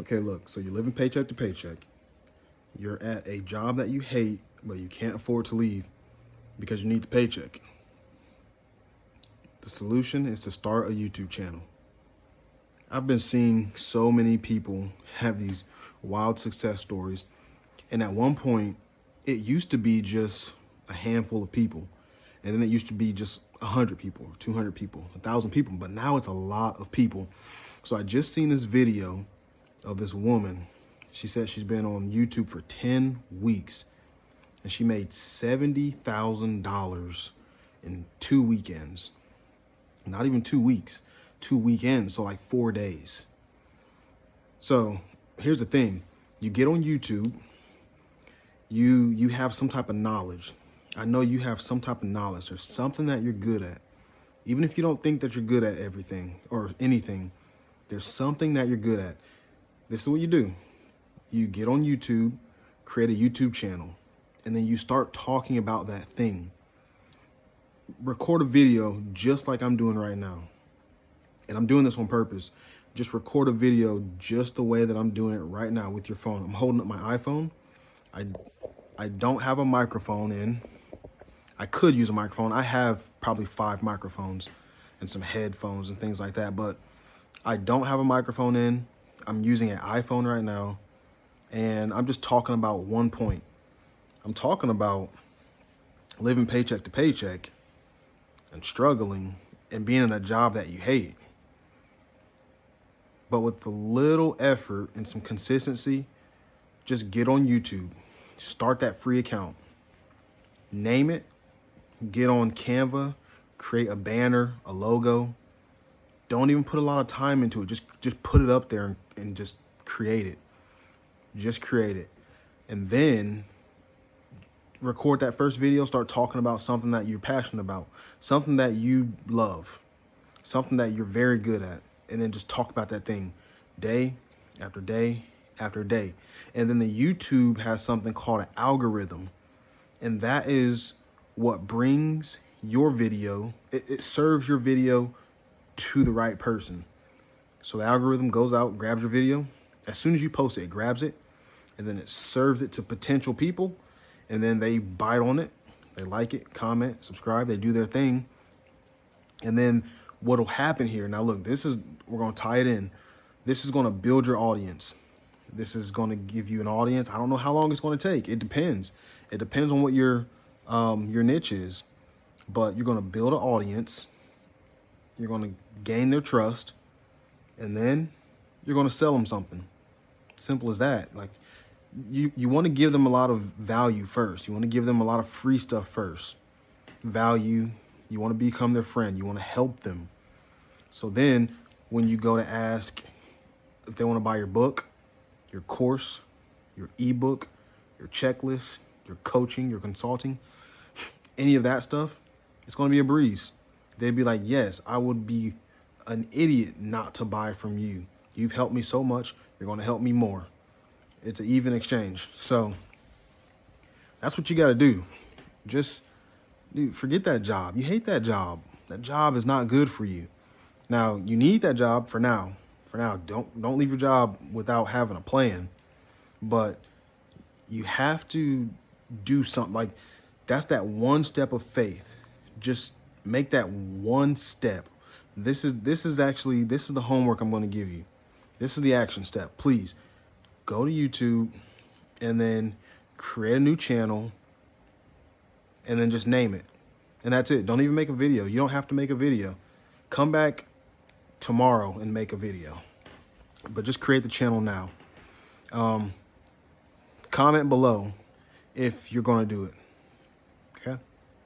Okay, look, so you're living paycheck to paycheck. You're at a job that you hate, but you can't afford to leave because you need the paycheck. The solution is to start a YouTube channel. I've been seeing so many people have these wild success stories. And at one point, it used to be just a handful of people. And then it used to be just 100 people, 200 people, 1,000 people. But now it's a lot of people. So I just seen this video of this woman. She said she's been on YouTube for 10 weeks. And she made $70,000 in 2 weekends. Not even 2 weeks, 2 weekends, so like 4 days. So here's the thing. You get on YouTube, you have some type of knowledge. I know you have some type of knowledge. There's something that you're good at. Even if you don't think that you're good at everything or anything, there's something that you're good at. This is what you do. You get on YouTube, create a YouTube channel, and then you start talking about that thing. Record a video just like I'm doing right now. And I'm doing this on purpose. Just record a video just the way that I'm doing it right now with your phone. I'm holding up my iPhone. I don't have a microphone in. I could use a microphone. I have probably 5 microphones and some headphones and things like that, but I don't have a microphone in. I'm using an iPhone right now, and I'm just talking about one point. I'm talking about living paycheck to paycheck and struggling and being in a job that you hate. But with a little effort and some consistency, just get on YouTube, start that free account, name it, get on Canva, create a banner, a logo. Don't even put a lot of time into it. Just put it up there and just create it. Just create it. And then record that first video, start talking about something that you're passionate about, something that you love, something that you're very good at. And then just talk about that thing day after day after day. And then the YouTube has something called an algorithm. And that is what brings your video, it serves your video to the right person. So the algorithm goes out, grabs your video. As soon as you post it, it grabs it, and then it serves it to potential people. And then they bite on it, they like it, comment, subscribe, they do their thing. And then what'll happen here, now look, we're gonna tie it in. This is gonna build your audience. This is gonna give you an audience. I don't know how long it's gonna take. It depends. It depends on what your niche is. But you're gonna build an audience. You're gonna gain their trust. And then you're gonna sell them something. Simple as that. Like you wanna give them a lot of value first. You wanna give them a lot of free stuff first. Value. You wanna become their friend. You wanna help them. So then when you go to ask if they wanna buy your book, your course, your ebook, your checklist, your coaching, your consulting, any of that stuff, it's going to be a breeze. They'd be like, yes, I would be an idiot not to buy from you. You've helped me so much. You're going to help me more. It's an even exchange. So that's what you got to do. Just forget that job. You hate that job. That job is not good for you. Now, you need that job for now. For now, don't leave your job without having a plan. But you have to do something. Like, that's that one step of faith. Just make that one step. This is the homework I'm going to give you. This is the action step. Please go to YouTube and then create a new channel and then just name it. And that's it. Don't even make a video. You don't have to make a video. Come back tomorrow and make a video. But just create the channel now. Comment below if you're going to do it.